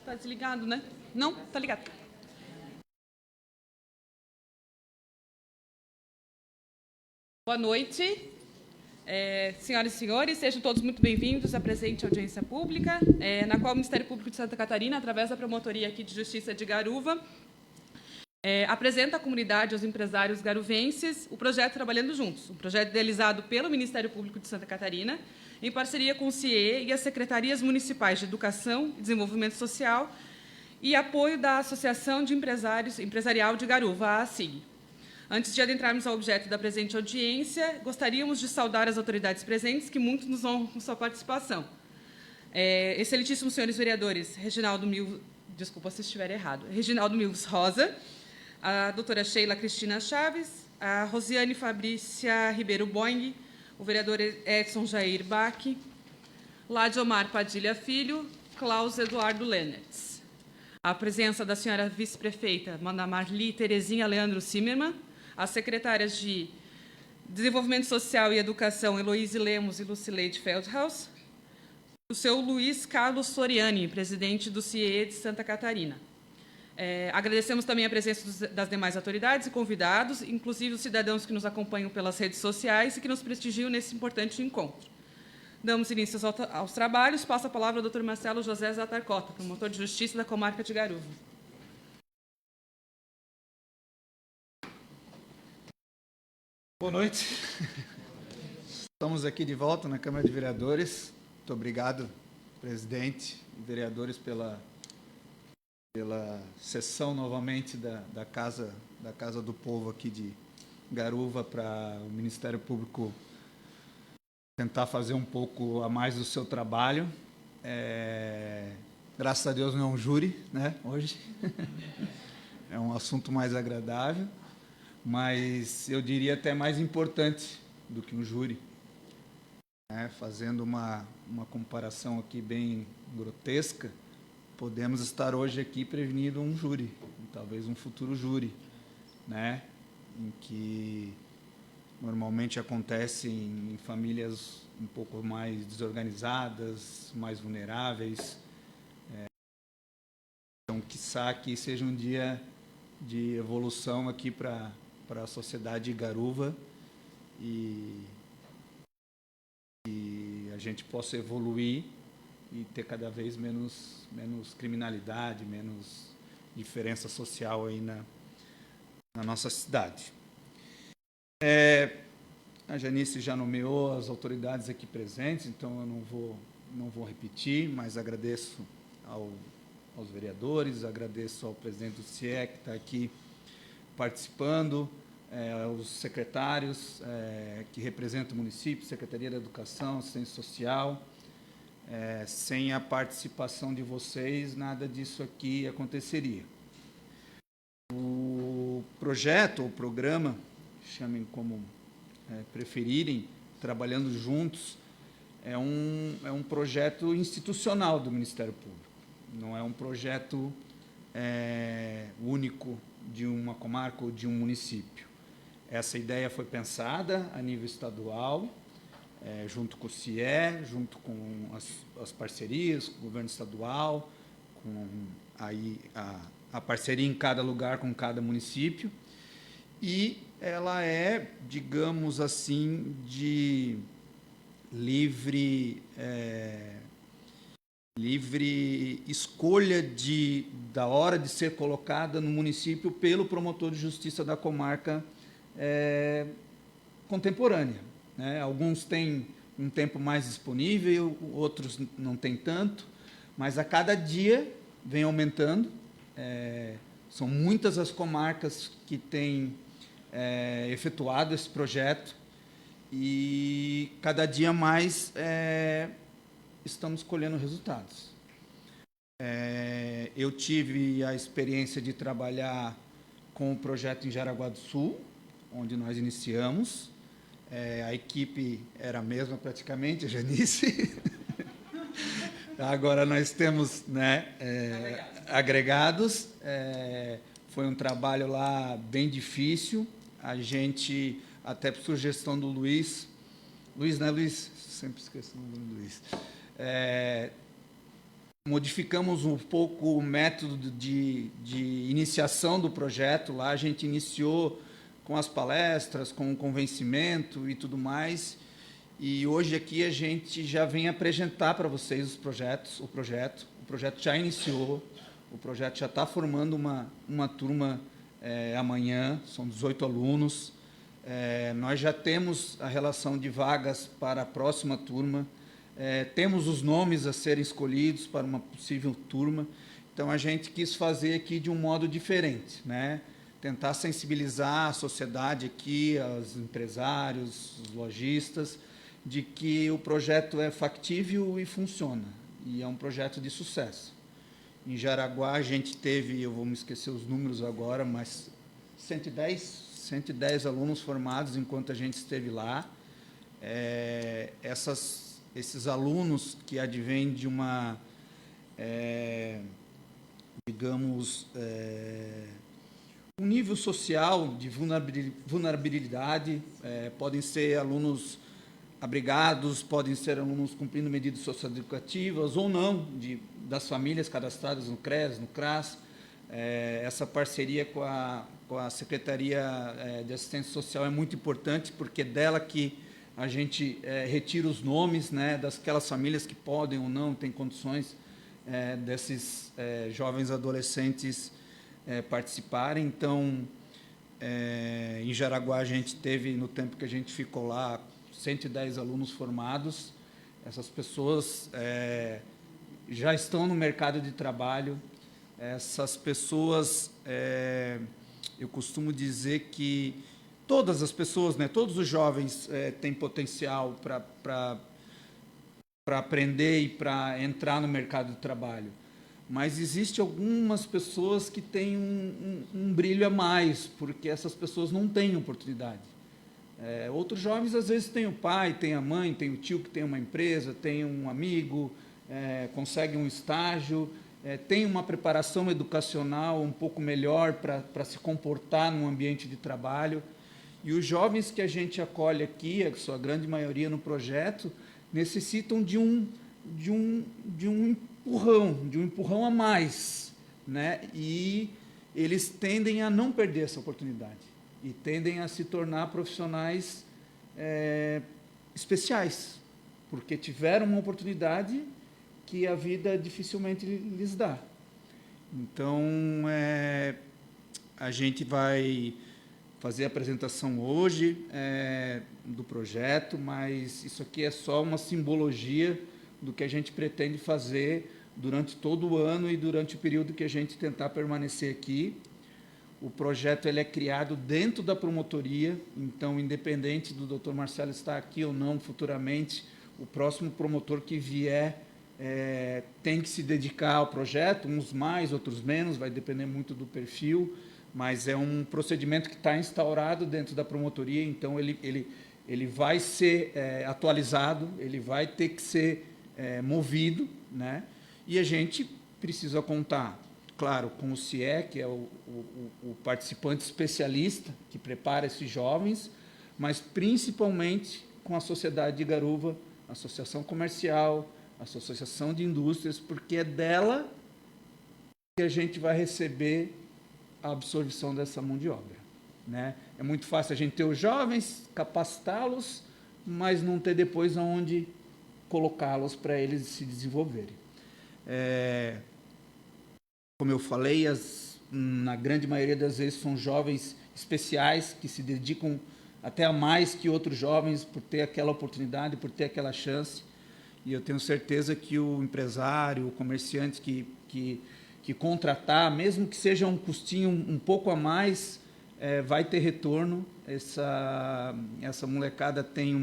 Tá desligado, né? Não? Tá ligado. Boa noite. Senhoras e senhores, sejam todos muito bem-vindos à presente audiência pública, na qual o Ministério Público de Santa Catarina, através da Promotoria aqui de Justiça de Garuva, apresenta à comunidade, aos empresários garuvenses, o projeto Trabalhando Juntos, um projeto idealizado pelo Ministério Público de Santa Catarina, em parceria com o CIE e as Secretarias Municipais de Educação e Desenvolvimento Social e apoio da Associação de Empresarial de Garuva, a ACIG. Antes de adentrarmos ao objeto da presente audiência, gostaríamos de saudar as autoridades presentes, que muito nos honram com sua participação. Excelentíssimos senhores vereadores, Reginaldo Mills Rosa, a doutora Sheila Cristina Chaves, a Rosiane Fabrícia Ribeiro Boing, o vereador Edson Jair Bach, Ladiomar Padilha Filho, Klaus Eduardo Lennertz. A presença da senhora vice-prefeita, Mana Marli Terezinha Leandro Zimmermann, as secretárias de Desenvolvimento Social e Educação, Heloíse Lemos e Lucileide Feldhaus, o seu Luiz Carlos Soriani, presidente do CIE de Santa Catarina. Agradecemos também a presença das demais autoridades e convidados, inclusive os cidadãos que nos acompanham pelas redes sociais e que nos prestigiam nesse importante encontro. Damos início aos trabalhos. Passo a palavra ao Dr. Marcelo José Zatarcota, promotor de Justiça da Comarca de Garuva. Boa noite. Estamos aqui de volta na Câmara de Vereadores. Muito obrigado, presidente e vereadores, pela sessão novamente da Casa do Povo aqui de Garuva, para o Ministério Público tentar fazer um pouco a mais do seu trabalho. Graças a Deus não é um júri, né, hoje. É um assunto mais agradável, mas eu diria até mais importante do que um júri. Fazendo uma comparação aqui bem grotesca, podemos estar hoje aqui prevenindo um júri, talvez um futuro júri, né, em que normalmente acontece em famílias um pouco mais desorganizadas, mais vulneráveis. Então, quiçá que seja um dia de evolução aqui para a sociedade de Garuva e a gente possa evoluir e ter cada vez menos criminalidade, menos diferença social aí na nossa cidade. A Janice já nomeou as autoridades aqui presentes, então eu não vou repetir, mas agradeço aos vereadores, agradeço ao presidente do CIE, que está aqui participando, aos secretários que representam o município, Secretaria da Educação, Assistência Social. Sem a participação de vocês, nada disso aqui aconteceria. O projeto, o programa, chamem como preferirem, Trabalhando Juntos, é um projeto institucional do Ministério Público. Não é um projeto único de uma comarca ou de um município. Essa ideia foi pensada a nível estadual, junto com o CIE, junto com as parcerias, com o governo estadual, com aí a parceria em cada lugar com cada município, e ela é, digamos assim, de livre escolha da hora de ser colocada no município pelo promotor de justiça da comarca contemporânea. Alguns têm um tempo mais disponível, outros não têm tanto, mas a cada dia vem aumentando. São muitas as comarcas que têm efetuado esse projeto e cada dia mais estamos colhendo resultados. Eu tive a experiência de trabalhar com o projeto em Jaraguá do Sul, onde nós iniciamos. A equipe era a mesma praticamente, a Janice. Agora nós temos, agregados. Foi um trabalho lá bem difícil. A gente, até por sugestão do Luiz, né, Luiz? Sempre esqueço o nome do Luiz. modificamos um pouco o método de iniciação do projeto. Lá a gente iniciou com as palestras, com o convencimento e tudo mais. E hoje aqui a gente já vem apresentar para vocês o projeto. O projeto já iniciou, o projeto já está formando uma turma amanhã, são 18 alunos. Nós já temos a relação de vagas para a próxima turma. Temos os nomes a serem escolhidos para uma possível turma. Então, a gente quis fazer aqui de um modo diferente, né? Tentar sensibilizar a sociedade aqui, os empresários, os lojistas, de que o projeto é factível e funciona, e é um projeto de sucesso. Em Jaraguá, a gente teve, eu vou me esquecer os números agora, mas 110 alunos formados enquanto a gente esteve lá. Esses alunos que advêm de uma, digamos, um nível social de vulnerabilidade, podem ser alunos abrigados, podem ser alunos cumprindo medidas socioeducativas ou não, das famílias cadastradas no CRES, no CRAS. Essa parceria com a Secretaria de Assistência Social é muito importante, porque é dela que a gente retira os nomes, né, daquelas famílias que podem ou não, têm condições desses jovens adolescentes participarem. Então, em Jaraguá, a gente teve, no tempo que a gente ficou lá, 110 alunos formados. Essas pessoas já estão no mercado de trabalho. Essas pessoas, eu costumo dizer que todas as pessoas, né, todos os jovens têm potencial para aprender e para entrar no mercado de trabalho. Mas existe algumas pessoas que têm um brilho a mais, porque essas pessoas não têm oportunidade. Outros jovens, às vezes, têm o pai, têm a mãe, têm o tio que tem uma empresa, tem um amigo, consegue um estágio, tem uma preparação educacional um pouco melhor para se comportar num ambiente de trabalho. E os jovens que a gente acolhe aqui, a sua grande maioria no projeto, necessitam de um empurrão a mais, né? E eles tendem a não perder essa oportunidade e tendem a se tornar profissionais especiais, porque tiveram uma oportunidade que a vida dificilmente lhes dá. Então, a gente vai fazer a apresentação hoje do projeto, mas isso aqui é só uma simbologia do que a gente pretende fazer durante todo o ano e durante o período que a gente tentar permanecer aqui. O projeto ele é criado dentro da promotoria, então, independente do Dr. Marcelo estar aqui ou não futuramente, o próximo promotor que vier tem que se dedicar ao projeto, uns mais, outros menos, vai depender muito do perfil, mas é um procedimento que está instaurado dentro da promotoria, então ele vai ser atualizado, ele vai ter que ser movido, né? E a gente precisa contar, claro, com o CIE, que é o participante especialista que prepara esses jovens, mas principalmente com a Sociedade de Garuva, Associação Comercial, Associação de Indústrias, porque é dela que a gente vai receber a absorção dessa mão de obra, né? É muito fácil a gente ter os jovens, capacitá-los, mas não ter depois aonde colocá-los para eles se desenvolverem. Como eu falei, na grande maioria das vezes são jovens especiais que se dedicam até a mais que outros jovens por ter aquela oportunidade, por ter aquela chance. E eu tenho certeza que o empresário, o comerciante que contratar, mesmo que seja um custinho um pouco a mais, vai ter retorno. Essa molecada tem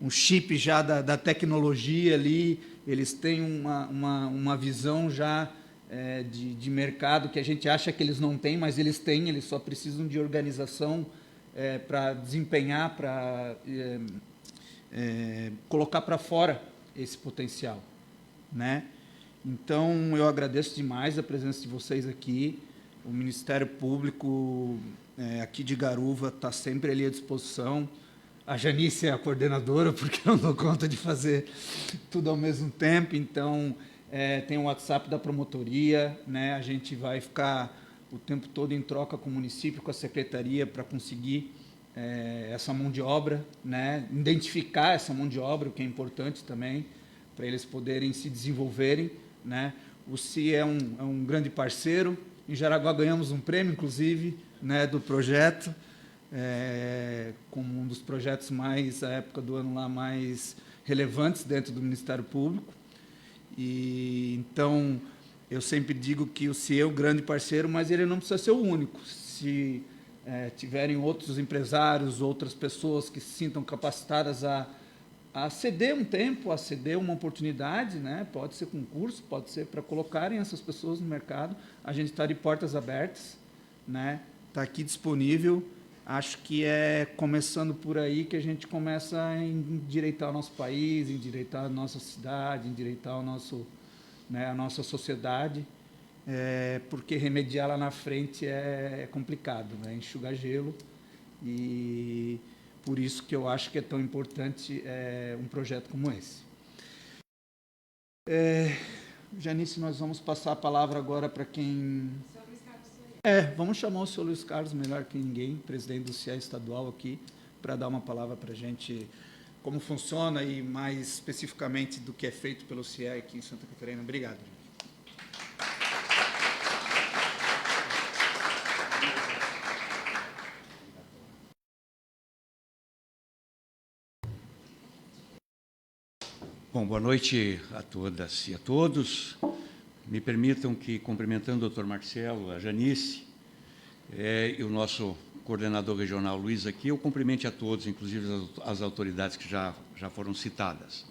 um chip já da tecnologia ali, eles têm uma visão já de mercado que a gente acha que eles não têm, mas eles têm, eles só precisam de organização para desempenhar, para colocar para fora esse potencial, né? Então, eu agradeço demais a presença de vocês aqui. O Ministério Público aqui de Garuva está sempre ali à disposição. A Janice é a coordenadora, porque eu não dou conta de fazer tudo ao mesmo tempo. Então, tem o WhatsApp da promotoria, né? A gente vai ficar o tempo todo em troca com o município, com a secretaria, para conseguir essa mão de obra, né? Identificar essa mão de obra, o que é importante também, para eles poderem se desenvolverem, né? O CIE é um grande parceiro. Em Jaraguá ganhamos um prêmio, inclusive, né, do projeto, como um dos projetos mais, à época do ano lá, mais relevantes dentro do Ministério Público. E então, eu sempre digo que o CIE é um grande parceiro, mas ele não precisa ser o único. Se tiverem outros empresários, outras pessoas que se sintam capacitadas a ceder um tempo, a ceder uma oportunidade, né? Pode ser concurso, pode ser para colocarem essas pessoas no mercado. A gente está de portas abertas, né? Está aqui disponível. Acho que é começando por aí que a gente começa a endireitar o nosso país, endireitar a nossa cidade, endireitar o nosso, né, a nossa sociedade, porque remediar lá na frente é complicado, né? Enxugar gelo. E por isso que eu acho que é tão importante um projeto como esse. Janice, nós vamos passar a palavra agora para quem... vamos chamar o senhor Luiz Carlos, melhor que ninguém, presidente do CIE estadual aqui, para dar uma palavra para a gente, como funciona e mais especificamente do que é feito pelo CIE aqui em Santa Catarina. Obrigado. Bom, boa noite a todas e a todos. Me permitam que, cumprimentando o Dr. Marcelo, a Janice e o nosso coordenador regional Luiz aqui, eu cumprimente a todos, inclusive as autoridades que já foram citadas.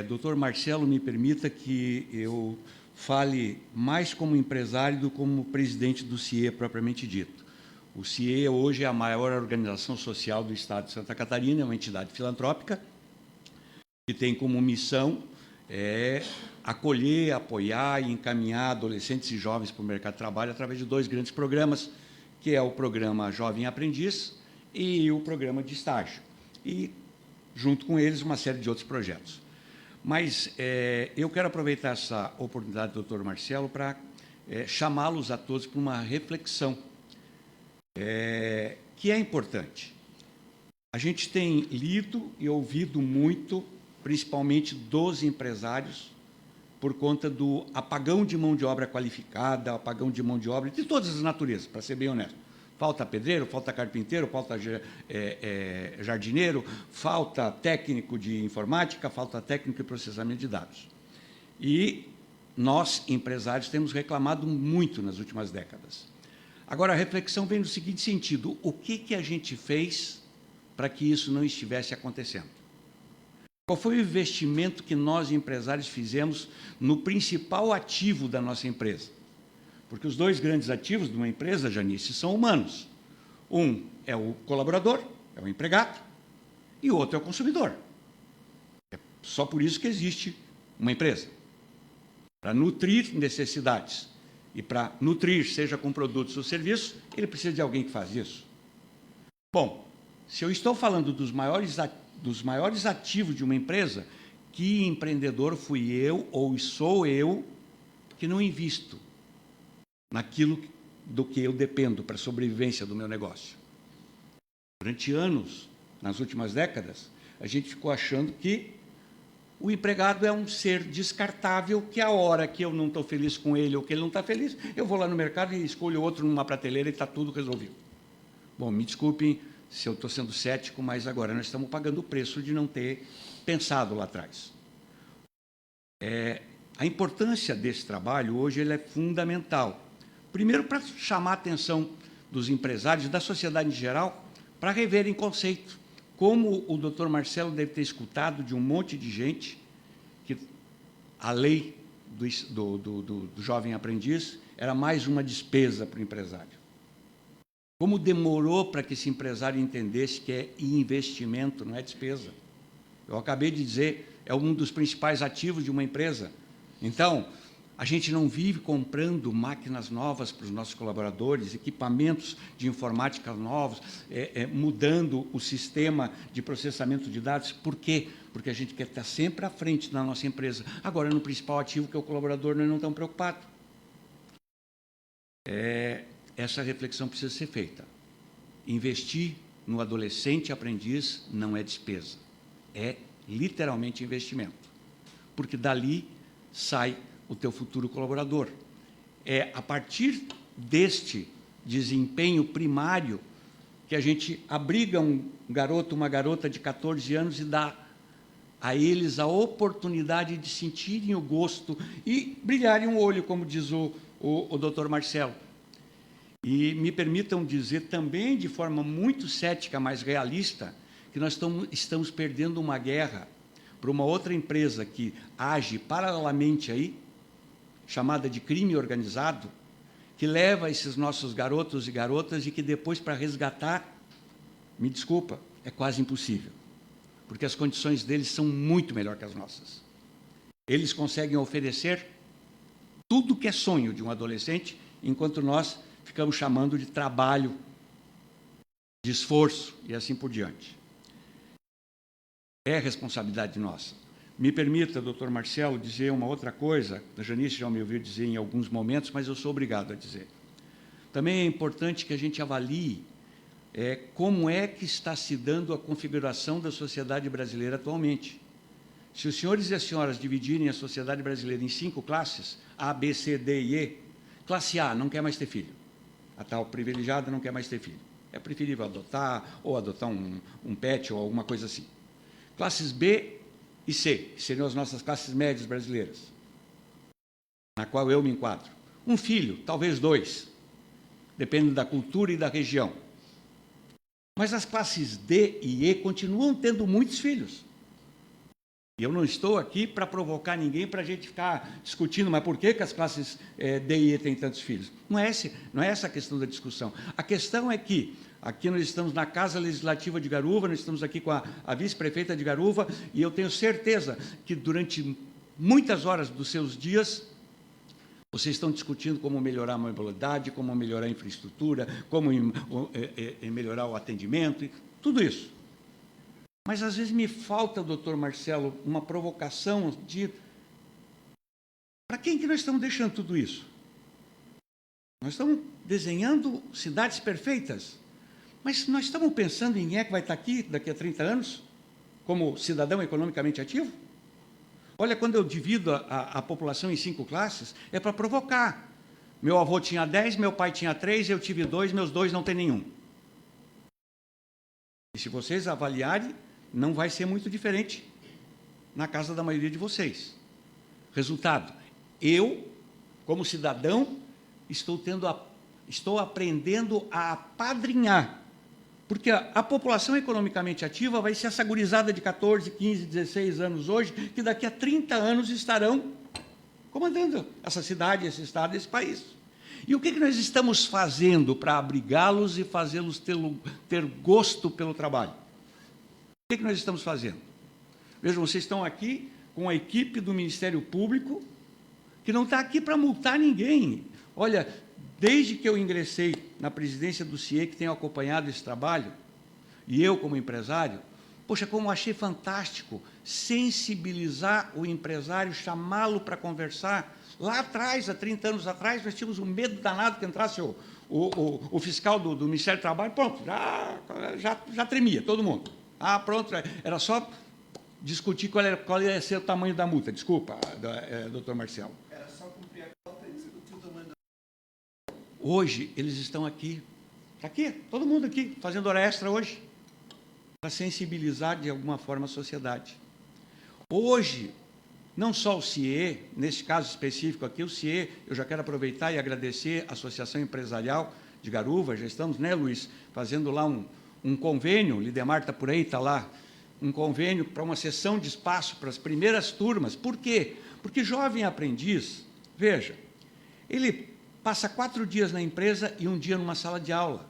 Dr. Marcelo, me permita que eu fale mais como empresário do que como presidente do CIE propriamente dito. O CIE hoje é a maior organização social do Estado de Santa Catarina, é uma entidade filantrópica, que tem como missão acolher, apoiar e encaminhar adolescentes e jovens para o mercado de trabalho através de dois grandes programas, que é o programa Jovem Aprendiz e o programa de estágio. E, junto com eles, uma série de outros projetos. Mas eu quero aproveitar essa oportunidade, doutor Marcelo, para chamá-los a todos para uma reflexão que é importante. A gente tem lido e ouvido muito, principalmente dos empresários, por conta do apagão de mão de obra qualificada, apagão de mão de obra de todas as naturezas, para ser bem honesto. Falta pedreiro, falta carpinteiro, falta jardineiro, falta técnico de informática, falta técnico de processamento de dados. E nós, empresários, temos reclamado muito nas últimas décadas. Agora, a reflexão vem no seguinte sentido: o que a gente fez para que isso não estivesse acontecendo? Qual foi o investimento que nós, empresários, fizemos no principal ativo da nossa empresa? Porque os dois grandes ativos de uma empresa, Janice, são humanos. Um é o colaborador, é o empregado, e o outro é o consumidor. É só por isso que existe uma empresa. Para nutrir necessidades e para nutrir, seja com produtos ou serviços, ele precisa de alguém que faz isso. Bom, se eu estou falando dos maiores ativos de uma empresa, que empreendedor fui eu ou sou eu que não invisto naquilo do que eu dependo para a sobrevivência do meu negócio? Durante anos, nas últimas décadas, a gente ficou achando que o empregado é um ser descartável, que a hora que eu não estou feliz com ele ou que ele não está feliz, eu vou lá no mercado e escolho outro numa prateleira e está tudo resolvido. Bom, me desculpem se eu estou sendo cético, mas agora nós estamos pagando o preço de não ter pensado lá atrás. A importância desse trabalho hoje ele é fundamental. Primeiro, para chamar a atenção dos empresários e da sociedade em geral, para reverem conceito. Como o doutor Marcelo deve ter escutado de um monte de gente que a lei do jovem aprendiz era mais uma despesa para o empresário. Como demorou para que esse empresário entendesse que é investimento, não é despesa. Eu acabei de dizer, é um dos principais ativos de uma empresa. Então, A gente não vive comprando máquinas novas para os nossos colaboradores, equipamentos de informática novos, mudando o sistema de processamento de dados. Por quê? Porque a gente quer estar sempre à frente da nossa empresa. Agora, no principal ativo, que é o colaborador, nós não estamos preocupados. Essa reflexão precisa ser feita. Investir no adolescente aprendiz não é despesa, é literalmente investimento, porque dali sai o teu futuro colaborador. É a partir deste desempenho primário que a gente abriga um garoto, uma garota de 14 anos e dá a eles a oportunidade de sentirem o gosto e brilharem o olho, como diz o Dr. Marcelo. E me permitam dizer também, de forma muito cética, mas realista, que nós estamos perdendo uma guerra para uma outra empresa que age paralelamente aí, chamada de crime organizado, que leva esses nossos garotos e garotas e que depois, para resgatar, me desculpa, é quase impossível, porque as condições deles são muito melhores que as nossas. Eles conseguem oferecer tudo que é sonho de um adolescente, enquanto nós ficamos chamando de trabalho, de esforço e assim por diante. É responsabilidade nossa. Me permita, doutor Marcelo, dizer uma outra coisa, a Janice já me ouviu dizer em alguns momentos, mas eu sou obrigado a dizer. Também é importante que a gente avalie como é que está se dando a configuração da sociedade brasileira atualmente. Se os senhores e as senhoras dividirem a sociedade brasileira em 5 classes, A, B, C, D e E, classe A não quer mais ter filho. A tal privilegiada não quer mais ter filho. É preferível adotar, ou adotar um pet, ou alguma coisa assim. Classes B e C, que seriam as nossas classes médias brasileiras, na qual eu me enquadro. Um filho, talvez 2, dependendo da cultura e da região. Mas as classes D e E continuam tendo muitos filhos. E eu não estou aqui para provocar ninguém para a gente ficar discutindo, mas por que as classes D e E têm tantos filhos? Não é essa a questão da discussão. A questão é que aqui nós estamos na Casa Legislativa de Garuva, nós estamos aqui com a vice-prefeita de Garuva, e eu tenho certeza que durante muitas horas dos seus dias, vocês estão discutindo como melhorar a mobilidade, como melhorar a infraestrutura, como melhorar o atendimento, tudo isso. Mas, às vezes, me falta, doutor Marcelo, uma provocação de... Para quem que nós estamos deixando tudo isso? Nós estamos desenhando cidades perfeitas, mas nós estamos pensando em quem é que vai estar aqui daqui a 30 anos, como cidadão economicamente ativo? Olha, quando eu divido a população em 5 classes, é para provocar. Meu avô tinha 10, meu pai tinha 3, eu tive 2, meus 2 não têm nenhum. E se vocês avaliarem, não vai ser muito diferente na casa da maioria de vocês. Resultado, eu, como cidadão, estou aprendendo a apadrinhar, porque a população economicamente ativa vai ser essa gurizada de 14, 15, 16 anos hoje, que daqui a 30 anos estarão comandando essa cidade, esse estado, esse país. E o que nós estamos fazendo para abrigá-los e fazê-los ter gosto pelo trabalho? O que nós estamos fazendo? Vejam, vocês estão aqui com a equipe do Ministério Público, que não está aqui para multar ninguém. Olha, desde que eu ingressei na presidência do CIE, que tenho acompanhado esse trabalho, e eu como empresário, poxa, como achei fantástico sensibilizar o empresário, chamá-lo para conversar. Lá atrás, há 30 anos atrás, nós tínhamos um medo danado que entrasse o fiscal do Ministério do Trabalho, pronto, já tremia todo mundo. Ah, pronto, era só discutir qual ia ser o tamanho da multa. Desculpa, doutor Marcelo. Era só cumprir a cota e discutir o tamanho da multa. Hoje, eles estão aqui. Está aqui, todo mundo aqui, fazendo hora extra hoje, para sensibilizar de alguma forma a sociedade. Hoje, não só o CIE, nesse caso específico aqui, o CIE, eu já quero aproveitar e agradecer a Associação Empresarial de Garuva, já estamos, né, Luiz, fazendo lá um convênio, o Lidemar está por aí, está lá, um convênio para uma sessão de espaço para as primeiras turmas. Por quê? Porque jovem aprendiz, veja, ele passa 4 dias na empresa e 1 dia numa sala de aula.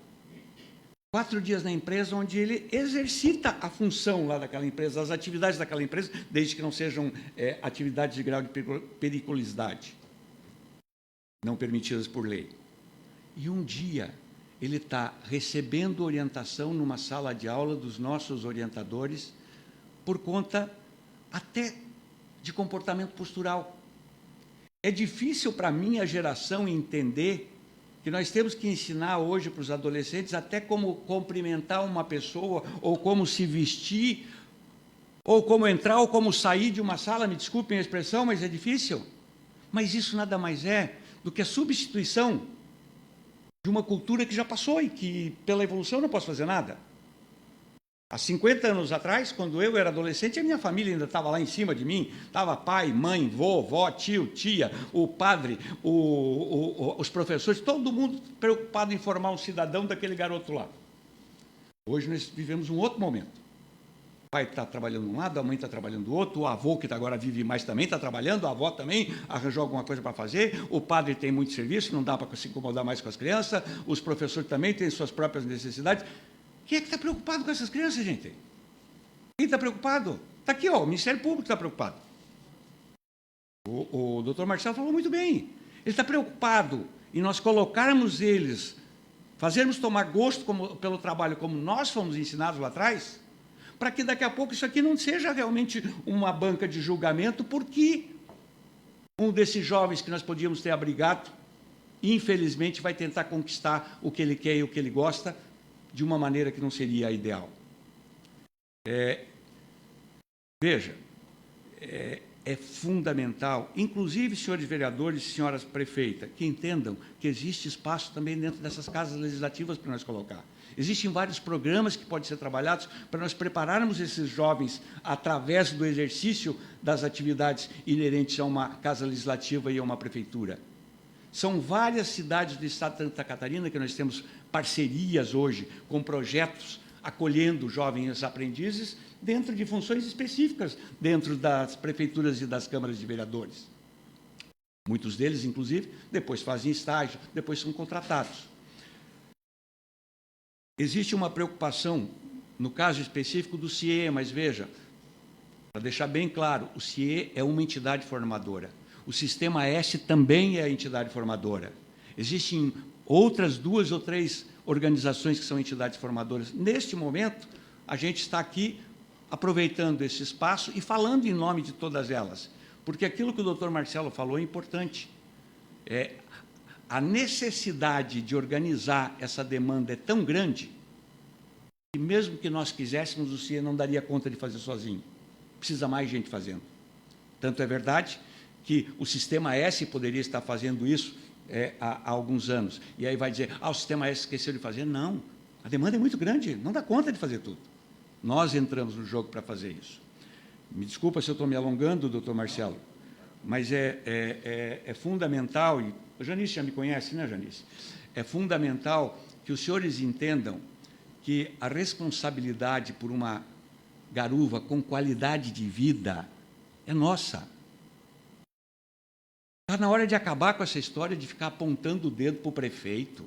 4 dias na empresa onde ele exercita a função lá daquela empresa, as atividades daquela empresa, desde que não sejam atividades de grau de periculosidade. não permitidas por lei. E um dia ele está recebendo orientação numa sala de aula dos nossos orientadores por conta até de comportamento postural. É difícil para a minha geração entender que nós temos que ensinar hoje para os adolescentes até como cumprimentar uma pessoa, ou como se vestir, ou como entrar, ou como sair de uma sala, me desculpem a expressão, mas é difícil. Mas isso nada mais é do que a substituição de uma cultura que já passou e que, pela evolução, não posso fazer nada. Há 50 anos atrás, quando eu era adolescente, a minha família ainda estava lá em cima de mim, estava pai, mãe, vovó, tio, tia, o padre, os professores, todo mundo preocupado em formar um cidadão daquele garoto lá. Hoje nós vivemos um outro momento. O pai está trabalhando de um lado, a mãe está trabalhando do outro, o avô, que agora vive mais, também está trabalhando, a avó também arranjou alguma coisa para fazer, o padre tem muito serviço, não dá para se incomodar mais com as crianças, os professores também têm suas próprias necessidades. Quem é que está preocupado com essas crianças, gente? Quem está preocupado? Está aqui, ó, o Ministério Público está preocupado. O doutor Marcelo falou muito bem. Ele está preocupado em nós colocarmos eles, fazermos tomar gosto pelo trabalho como nós fomos ensinados lá atrás, para que daqui a pouco isso aqui não seja realmente uma banca de julgamento, porque um desses jovens que nós podíamos ter abrigado, infelizmente, vai tentar conquistar o que ele quer e o que ele gosta, de uma maneira que não seria a ideal. Veja, é fundamental, inclusive, senhores vereadores e senhoras prefeitas, que entendam que existe espaço também dentro dessas casas legislativas para nós colocar. Existem vários programas que podem ser trabalhados para nós prepararmos esses jovens através do exercício das atividades inerentes a uma casa legislativa e a uma prefeitura. São várias cidades do estado de Santa Catarina que nós temos parcerias hoje com projetos acolhendo jovens aprendizes dentro de funções específicas, dentro das prefeituras e das câmaras de vereadores. Muitos deles, inclusive, depois fazem estágio, depois são contratados. Existe uma preocupação, no caso específico do CIE, mas veja, para deixar bem claro, o CIE é uma entidade formadora. O Sistema S também é a entidade formadora. Existem outras 2 ou 3 organizações que são entidades formadoras. Neste momento, a gente está aqui aproveitando esse espaço e falando em nome de todas elas, porque aquilo que o doutor Marcelo falou é importante. A necessidade de organizar essa demanda é tão grande que, mesmo que nós quiséssemos, o CIE não daria conta de fazer sozinho. Precisa mais gente fazendo. Tanto é verdade que o Sistema S poderia estar fazendo isso há alguns anos. E aí vai dizer, o Sistema S esqueceu de fazer. Não, a demanda é muito grande, não dá conta de fazer tudo. Nós entramos no jogo para fazer isso. Me desculpa se eu estou me alongando, doutor Marcelo, mas é fundamental, e a Janice já me conhece, né, Janice? É fundamental que os senhores entendam que a responsabilidade por uma garuva com qualidade de vida é nossa. Está na hora de acabar com essa história de ficar apontando o dedo para o prefeito,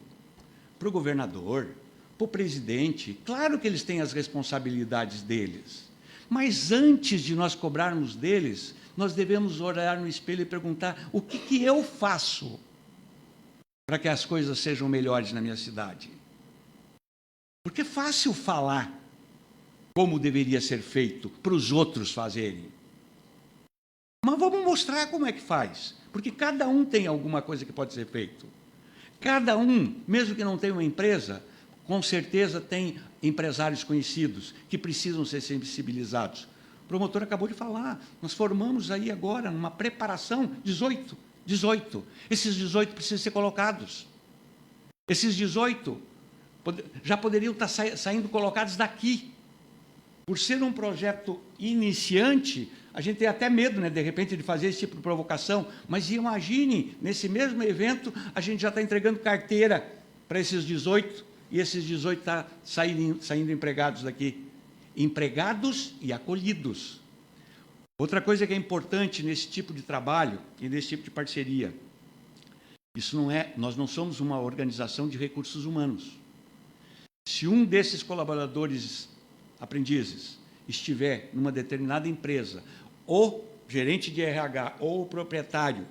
para o governador, para o presidente. Claro que eles têm as responsabilidades deles, mas antes de nós cobrarmos deles, nós devemos olhar no espelho e perguntar: o que eu faço para que as coisas sejam melhores na minha cidade? Porque é fácil falar como deveria ser feito para os outros fazerem. Mas vamos mostrar como é que faz, porque cada um tem alguma coisa que pode ser feito. Cada um, mesmo que não tenha uma empresa, com certeza tem empresários conhecidos que precisam ser sensibilizados. O promotor acabou de falar, nós formamos aí agora, numa preparação, 18. Esses 18 precisam ser colocados. Esses 18 já poderiam estar saindo colocados daqui. Por ser um projeto iniciante, a gente tem até medo, né, de repente, de fazer esse tipo de provocação, mas imagine, nesse mesmo evento, a gente já está entregando carteira para esses 18, e esses 18 estão saindo empregados daqui. Empregados e acolhidos. Outra coisa que é importante nesse tipo de trabalho e nesse tipo de parceria, nós não somos uma organização de recursos humanos. Se um desses colaboradores aprendizes estiver numa determinada empresa, o gerente de RH ou o proprietário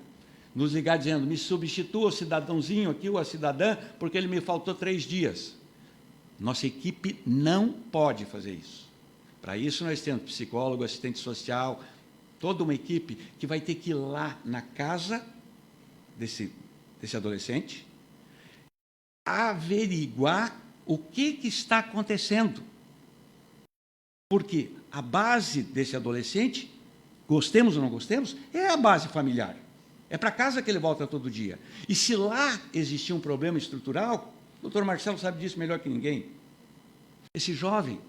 nos ligar dizendo, me substitua o cidadãozinho aqui, ou a cidadã, porque ele me faltou 3 dias. Nossa equipe não pode fazer isso. Para isso, nós temos psicólogo, assistente social, toda uma equipe que vai ter que ir lá na casa desse adolescente, averiguar o que está acontecendo. Porque a base desse adolescente, gostemos ou não gostemos, é a base familiar. É para casa que ele volta todo dia. E se lá existir um problema estrutural, o doutor Marcelo sabe disso melhor que ninguém. Esse jovem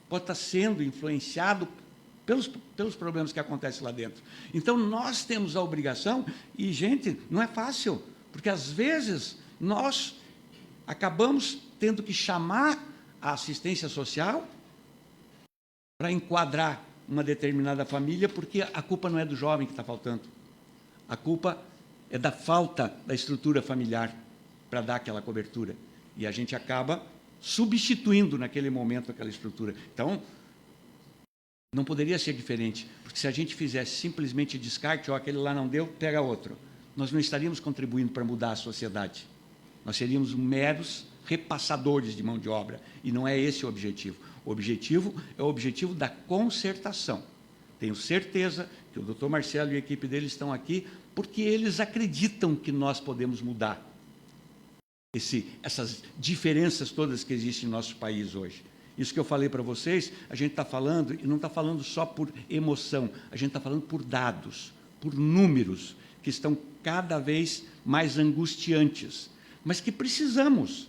pode estar sendo influenciado pelos problemas que acontecem lá dentro. Então, nós temos a obrigação, e, gente, não é fácil, porque, às vezes, nós acabamos tendo que chamar a assistência social para enquadrar uma determinada família, porque a culpa não é do jovem que está faltando. A culpa é da falta da estrutura familiar para dar aquela cobertura. E a gente acaba substituindo, naquele momento, aquela estrutura. Então, não poderia ser diferente, porque se a gente fizesse simplesmente descarte, ó, aquele lá não deu, pega outro, nós não estaríamos contribuindo para mudar a sociedade. Nós seríamos meros repassadores de mão de obra, e não é esse o objetivo. O objetivo é o objetivo da concertação. Tenho certeza que o doutor Marcelo e a equipe dele estão aqui porque eles acreditam que nós podemos mudar essas diferenças todas que existem no nosso país hoje. Isso que eu falei para vocês, a gente está falando, e não está falando só por emoção, a gente está falando por dados, por números, que estão cada vez mais angustiantes, mas que precisamos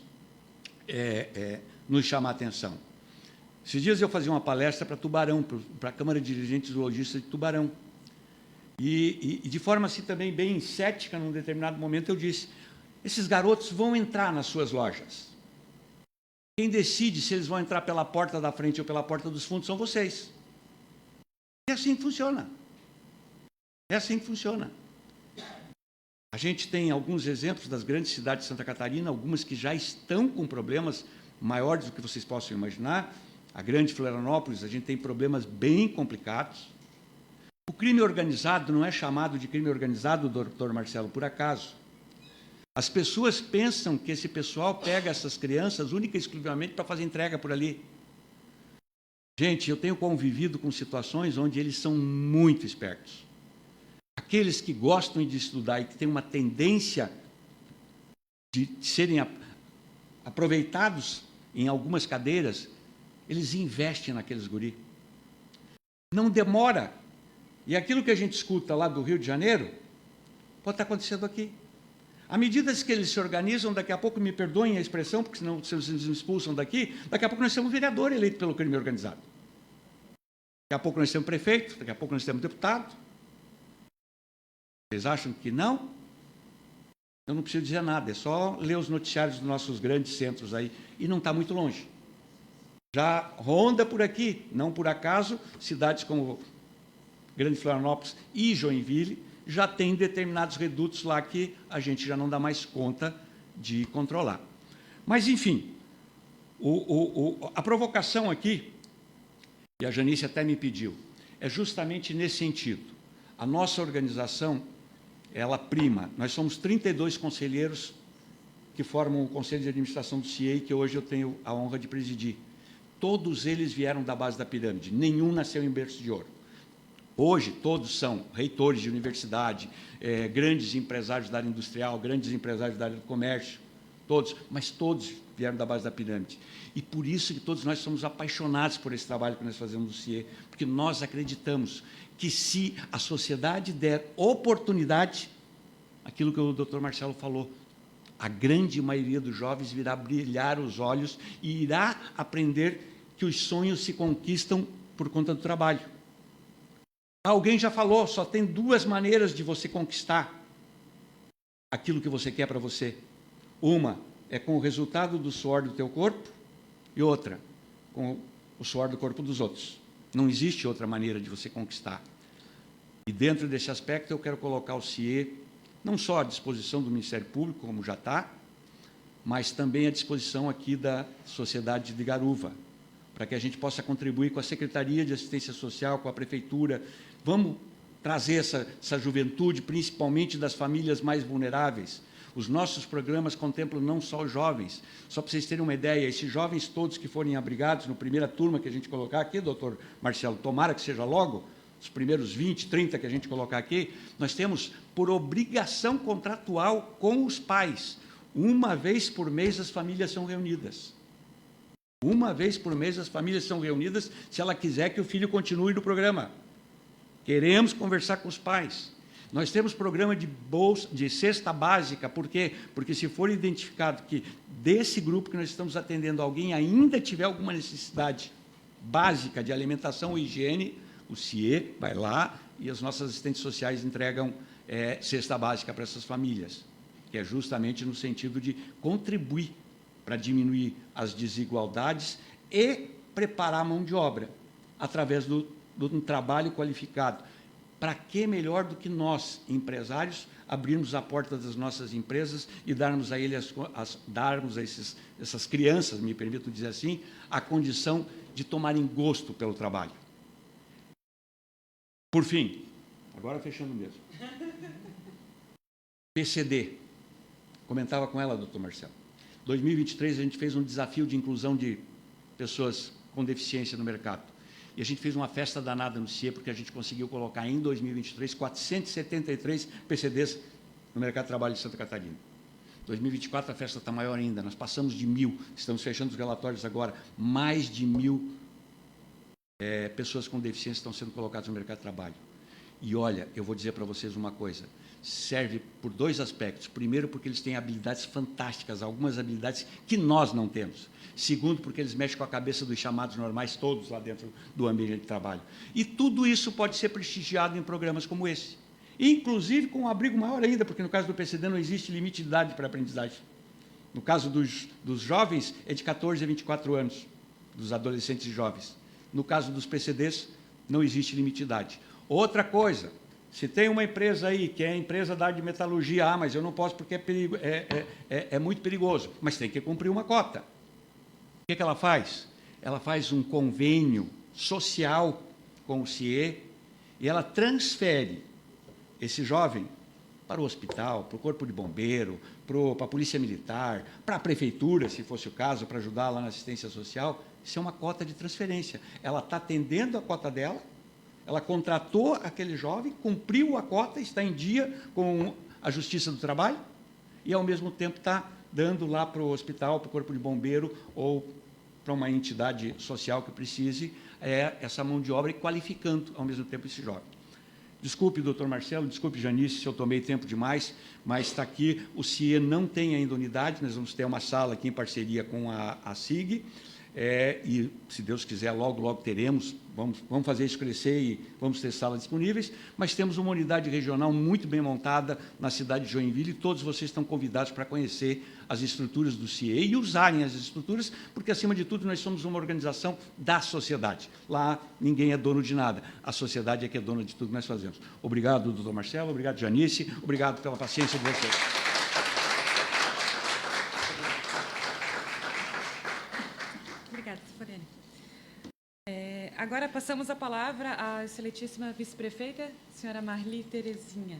nos chamar a atenção. Esses dias eu fazia uma palestra para Tubarão, para a Câmara de Dirigentes Zoologistas de Tubarão. E de forma assim também bem cética, num determinado momento, eu disse, esses garotos vão entrar nas suas lojas. Quem decide se eles vão entrar pela porta da frente ou pela porta dos fundos são vocês. É assim que funciona. É assim que funciona. A gente tem alguns exemplos das grandes cidades de Santa Catarina, algumas que já estão com problemas maiores do que vocês possam imaginar. A grande Florianópolis, a gente tem problemas bem complicados. O crime organizado não é chamado de crime organizado, doutor Marcelo, por acaso. As pessoas pensam que esse pessoal pega essas crianças única e exclusivamente para fazer entrega por ali. Gente, eu tenho convivido com situações onde eles são muito espertos. Aqueles que gostam de estudar e que têm uma tendência de serem aproveitados em algumas cadeiras, eles investem naqueles guri. Não demora. E aquilo que a gente escuta lá do Rio de Janeiro, pode estar acontecendo aqui. À medida que eles se organizam, daqui a pouco, me perdoem a expressão, porque senão se eles nos expulsam daqui, daqui a pouco nós temos um vereador eleito pelo crime organizado. Daqui a pouco nós temos prefeito, daqui a pouco nós temos deputado. Vocês acham que não? Eu não preciso dizer nada, é só ler os noticiários dos nossos grandes centros aí, e não está muito longe. Já ronda por aqui, não por acaso, cidades como Grande Florianópolis e Joinville já tem determinados redutos lá que a gente já não dá mais conta de controlar. Mas, enfim, a provocação aqui, e a Janice até me pediu, é justamente nesse sentido. A nossa organização, ela prima. Nós somos 32 conselheiros que formam o Conselho de Administração do CIEI, que hoje eu tenho a honra de presidir. Todos eles vieram da base da pirâmide, nenhum nasceu em berço de ouro. Hoje, todos são reitores de universidade, grandes empresários da área industrial, grandes empresários da área do comércio, todos, mas todos vieram da base da pirâmide. E por isso que todos nós somos apaixonados por esse trabalho que nós fazemos no CIE, porque nós acreditamos que se a sociedade der oportunidade, aquilo que o doutor Marcelo falou, a grande maioria dos jovens virá brilhar os olhos e irá aprender que os sonhos se conquistam por conta do trabalho. Alguém já falou, só tem 2 maneiras de você conquistar aquilo que você quer para você. Uma é com o resultado do suor do teu corpo e outra com o suor do corpo dos outros. Não existe outra maneira de você conquistar. E dentro desse aspecto eu quero colocar o CIE não só à disposição do Ministério Público, como já está, mas também à disposição aqui da Sociedade de Garuva, para que a gente possa contribuir com a Secretaria de Assistência Social, com a Prefeitura. Vamos trazer essa juventude, principalmente das famílias mais vulneráveis. Os nossos programas contemplam não só os jovens. Só para vocês terem uma ideia, esses jovens todos que forem abrigados, na primeira turma que a gente colocar aqui, doutor Marcelo, tomara que seja logo, os primeiros 20, 30 que a gente colocar aqui, nós temos, por obrigação contratual com os pais, uma vez por mês as famílias são reunidas. Uma vez por mês as famílias são reunidas, se ela quiser que o filho continue no programa. Queremos conversar com os pais. Nós temos programa de bolsa, de cesta básica, por quê? Porque se for identificado que desse grupo que nós estamos atendendo alguém ainda tiver alguma necessidade básica de alimentação ou higiene, o CIE vai lá e as nossas assistentes sociais entregam cesta básica para essas famílias, que é justamente no sentido de contribuir para diminuir as desigualdades e preparar a mão de obra através do trabalho qualificado. Para que melhor do que nós, empresários, abrirmos a porta das nossas empresas e darmos a eles, darmos a essas crianças, me permito dizer assim, a condição de tomarem gosto pelo trabalho. Por fim, agora fechando mesmo. PCD. Comentava com ela, doutor Marcelo. 2023, a gente fez um desafio de inclusão de pessoas com deficiência no mercado. E a gente fez uma festa danada no CIE, porque a gente conseguiu colocar em 2023 473 PCDs no mercado de trabalho de Santa Catarina. 2024 a festa está maior ainda, nós passamos de 1.000, estamos fechando os relatórios agora, mais de 1.000 pessoas com deficiência estão sendo colocadas no mercado de trabalho. E olha, eu vou dizer para vocês uma coisa, serve por dois aspectos. Primeiro, porque eles têm habilidades fantásticas, algumas habilidades que nós não temos. Segundo, porque eles mexem com a cabeça dos chamados normais, todos lá dentro do ambiente de trabalho. E tudo isso pode ser prestigiado em programas como esse. Inclusive com um abrigo maior ainda, porque no caso do PCD não existe limite de idade para aprendizagem. No caso dos jovens, é de 14 a 24 anos, dos adolescentes e jovens. No caso dos PCDs, não existe limite de idade. Outra coisa, se tem uma empresa aí, que é a empresa da área de metalurgia, mas eu não posso porque é muito perigoso, mas tem que cumprir uma cota. O que ela faz? Ela faz um convênio social com o CIE e ela transfere esse jovem para o hospital, para o corpo de bombeiro, para a polícia militar, para a prefeitura, se fosse o caso, para ajudar lá na assistência social. Isso é uma cota de transferência. Ela está atendendo a cota dela, ela contratou aquele jovem, cumpriu a cota, está em dia com a Justiça do Trabalho e, ao mesmo tempo, está dando lá para o hospital, para o corpo de bombeiro ou para uma entidade social que precise essa mão de obra e qualificando, ao mesmo tempo, esse jovem. Desculpe, doutor Marcelo, desculpe, Janice, se eu tomei tempo demais, mas está aqui, o CIE não tem ainda unidade, nós vamos ter uma sala aqui em parceria com a SIG, e, se Deus quiser, logo teremos, vamos fazer isso crescer e vamos ter salas disponíveis, mas temos uma unidade regional muito bem montada na cidade de Joinville e todos vocês estão convidados para conhecer as estruturas do CIE e usarem as estruturas, porque, acima de tudo, nós somos uma organização da sociedade. Lá, ninguém é dono de nada, a sociedade é que é dona de tudo que nós fazemos. Obrigado, doutor Marcelo, obrigado, Janice, obrigado pela paciência de vocês. Agora passamos a palavra à excelentíssima vice-prefeita, senhora Marli Terezinha.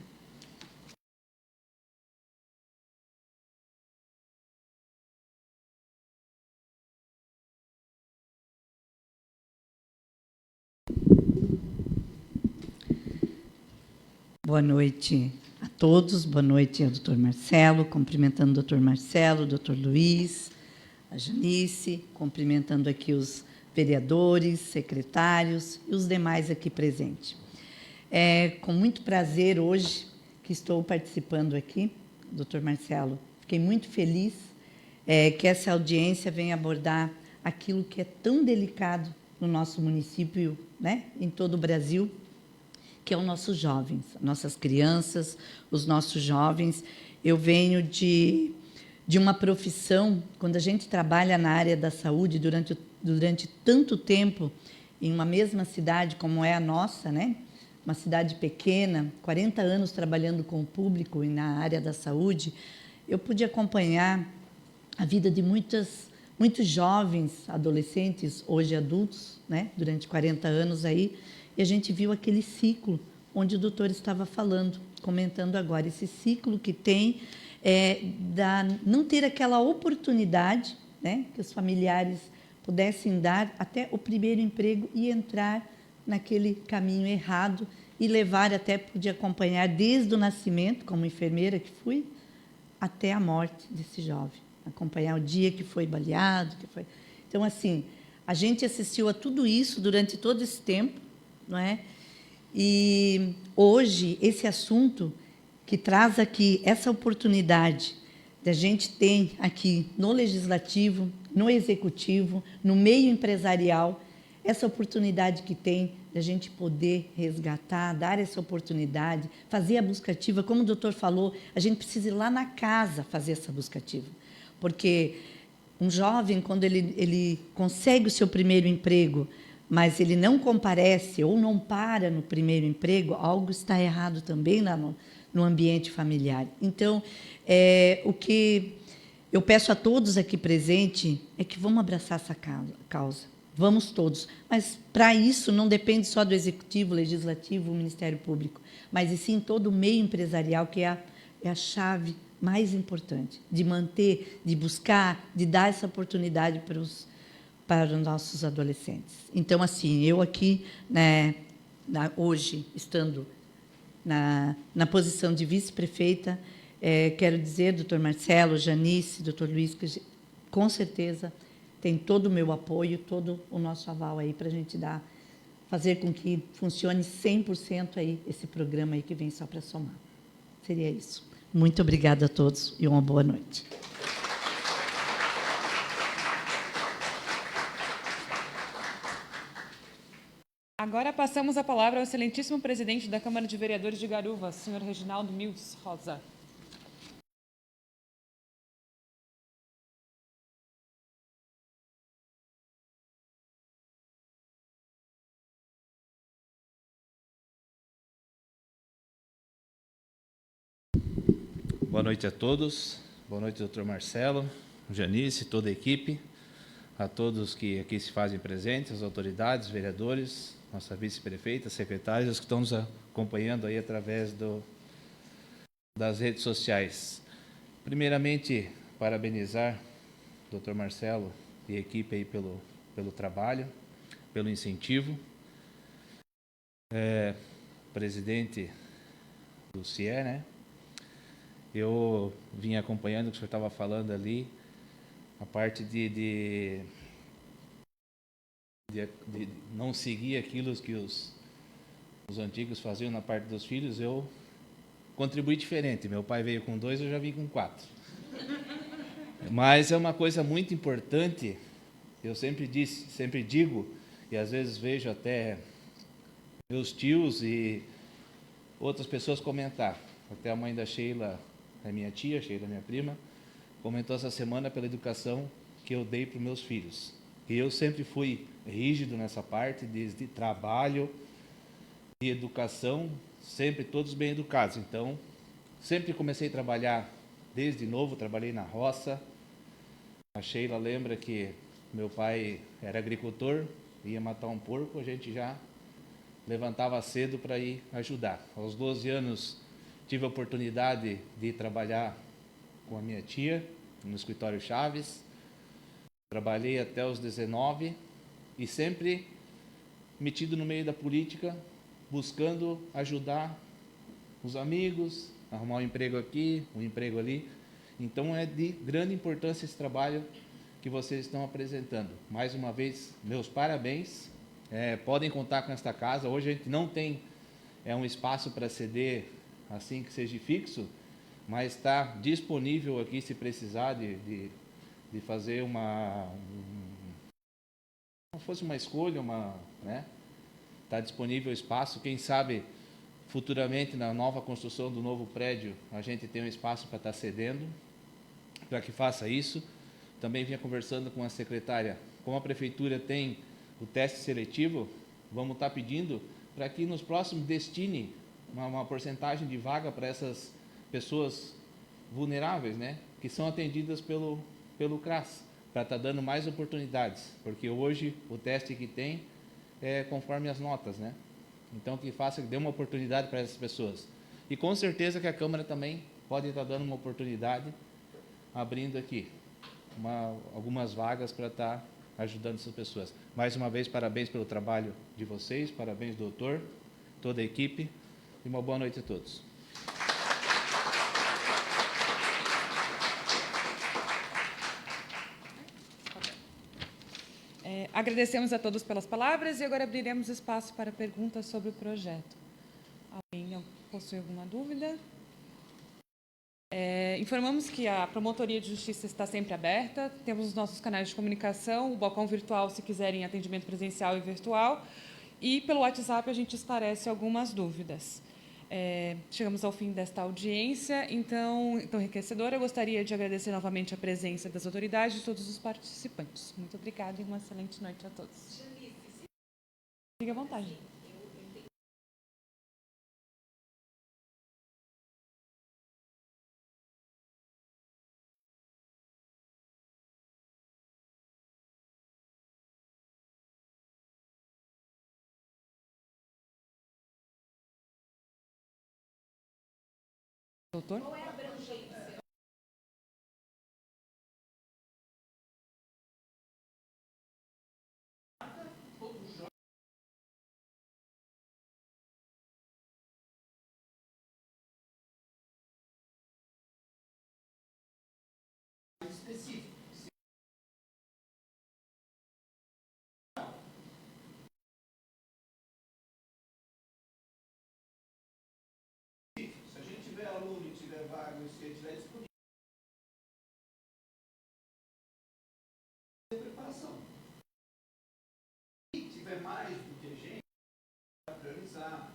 Boa noite a todos, boa noite ao doutor Marcelo, cumprimentando o doutor Marcelo, o doutor Luiz, a Janice, cumprimentando aqui os vereadores, secretários e os demais aqui presentes. É com muito prazer hoje que estou participando aqui, doutor Marcelo. Fiquei muito feliz que essa audiência venha abordar aquilo que é tão delicado no nosso município, né, em todo o Brasil, que é os nossos jovens, nossas crianças, os nossos jovens. Eu venho de uma profissão, quando a gente trabalha na área da saúde durante tanto tempo, em uma mesma cidade como é a nossa, né? Uma cidade pequena, 40 anos trabalhando com o público e na área da saúde, eu pude acompanhar a vida de muitos jovens, adolescentes, hoje adultos, né? Durante 40 anos aí, e a gente viu aquele ciclo onde o doutor estava falando, comentando agora, esse ciclo que tem da não ter aquela oportunidade, né, que os familiares pudessem dar até o primeiro emprego e entrar naquele caminho errado e levar até, pude acompanhar desde o nascimento, como enfermeira que fui, até a morte desse jovem, acompanhar o dia que foi baleado, que foi... Então, assim, a gente assistiu a tudo isso durante todo esse tempo, não é? E hoje esse assunto que traz aqui essa oportunidade da gente ter aqui no legislativo, no executivo, no meio empresarial, essa oportunidade que tem da gente poder resgatar, dar essa oportunidade, fazer a busca ativa, como o doutor falou, a gente precisa ir lá na casa fazer essa busca ativa, porque um jovem, quando ele consegue o seu primeiro emprego, mas ele não comparece ou não para no primeiro emprego, algo está errado também lá no ambiente familiar. Então, o que eu peço a todos aqui presentes é que vamos abraçar essa causa. Vamos todos. Mas, para isso, não depende só do Executivo, Legislativo, o Ministério Público, mas, e sim, todo o meio empresarial, que é a chave mais importante, de manter, de buscar, de dar essa oportunidade para os nossos adolescentes. Então, assim, eu aqui, né, hoje, estando na posição de vice-prefeita, quero dizer, doutor Marcelo, Janice, doutor Luiz, que com certeza tem todo o meu apoio, todo o nosso aval aí para a gente fazer com que funcione 100% aí esse programa aí que vem só para somar. Seria isso. Muito obrigada a todos e uma boa noite. Agora passamos a palavra ao excelentíssimo presidente da Câmara de Vereadores de Garuva, senhor Reginaldo Mills Rosa. Boa noite a todos. Boa noite, doutor Marcelo, Janice, toda a equipe, a todos que aqui se fazem presentes, as autoridades, vereadores, nossa vice-prefeita, secretários, os que estão nos acompanhando aí através das redes sociais. Primeiramente, parabenizar o doutor Marcelo e a equipe aí pelo trabalho, pelo incentivo. Presidente do CIE, né? Eu vim acompanhando o que o senhor estava falando ali, a parte de não seguir aquilo que os antigos faziam na parte dos filhos. Eu contribuí diferente. Meu pai veio com 2, eu já vim com 4. Mas é uma coisa muito importante, eu sempre digo, e às vezes vejo até meus tios e outras pessoas comentar. Até a mãe da Sheila, a minha tia, Sheila, minha prima, comentou essa semana pela educação que eu dei para os meus filhos. E eu sempre fui rígido nessa parte, desde trabalho e educação, sempre todos bem educados. Então, sempre comecei a trabalhar desde novo, trabalhei na roça. A Sheila lembra que meu pai era agricultor, ia matar um porco, a gente já levantava cedo para ir ajudar. Aos 12 anos, tive a oportunidade de trabalhar com a minha tia no escritório Chaves. Trabalhei até os 19 e sempre metido no meio da política, buscando ajudar os amigos, arrumar um emprego aqui, um emprego ali. Então é de grande importância esse trabalho que vocês estão apresentando. Mais uma vez, meus parabéns. Podem contar com esta casa. Hoje a gente não tem um espaço para ceder assim que seja fixo, mas está disponível aqui se precisar de fazer não fosse uma escolha, né? Está disponível o espaço. Quem sabe futuramente na nova construção do novo prédio a gente tem um espaço para estar cedendo, para que faça isso. Também vinha conversando com a secretária, como a prefeitura tem o teste seletivo, vamos estar pedindo para que nos próximos destine uma porcentagem de vaga para essas pessoas vulneráveis, né, que são atendidas pelo CRAS, para estar dando mais oportunidades, porque hoje o teste que tem é conforme as notas, né? Então, que faça, que dê uma oportunidade para essas pessoas. E com certeza que a Câmara também pode estar dando uma oportunidade, abrindo aqui algumas vagas para estar ajudando essas pessoas. Mais uma vez, parabéns pelo trabalho de vocês, parabéns, doutor, toda a equipe, e uma boa noite a todos. Agradecemos a todos pelas palavras e agora abriremos espaço para perguntas sobre o projeto. Alguém possui alguma dúvida? Informamos que a Promotoria de Justiça está sempre aberta, temos os nossos canais de comunicação, o balcão virtual se quiserem atendimento presencial e virtual, e pelo WhatsApp a gente esclarece algumas dúvidas. Chegamos ao fim desta audiência, então enriquecedora. Eu gostaria de agradecer novamente a presença das autoridades e de todos os participantes. Muito obrigada e uma excelente noite a todos. Fique à vontade. Doutor? Se a gente tiver aluno e tiver vaga, e se tiver disponível, preparação. Se tiver mais do que gente, para priorizar.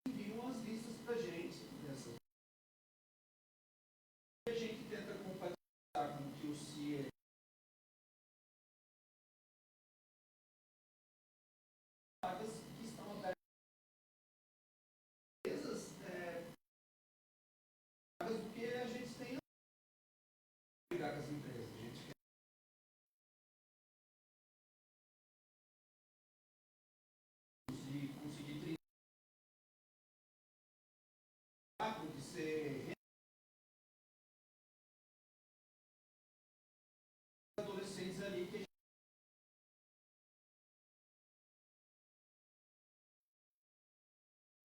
Enviam as listas para a gente. A gente tenta compatibilizar com o que o CIE vagas que estão abertas. Vagas do que a gente tem brigar com as empresas. A gente quer conseguir trincar de ser adolescentes ali que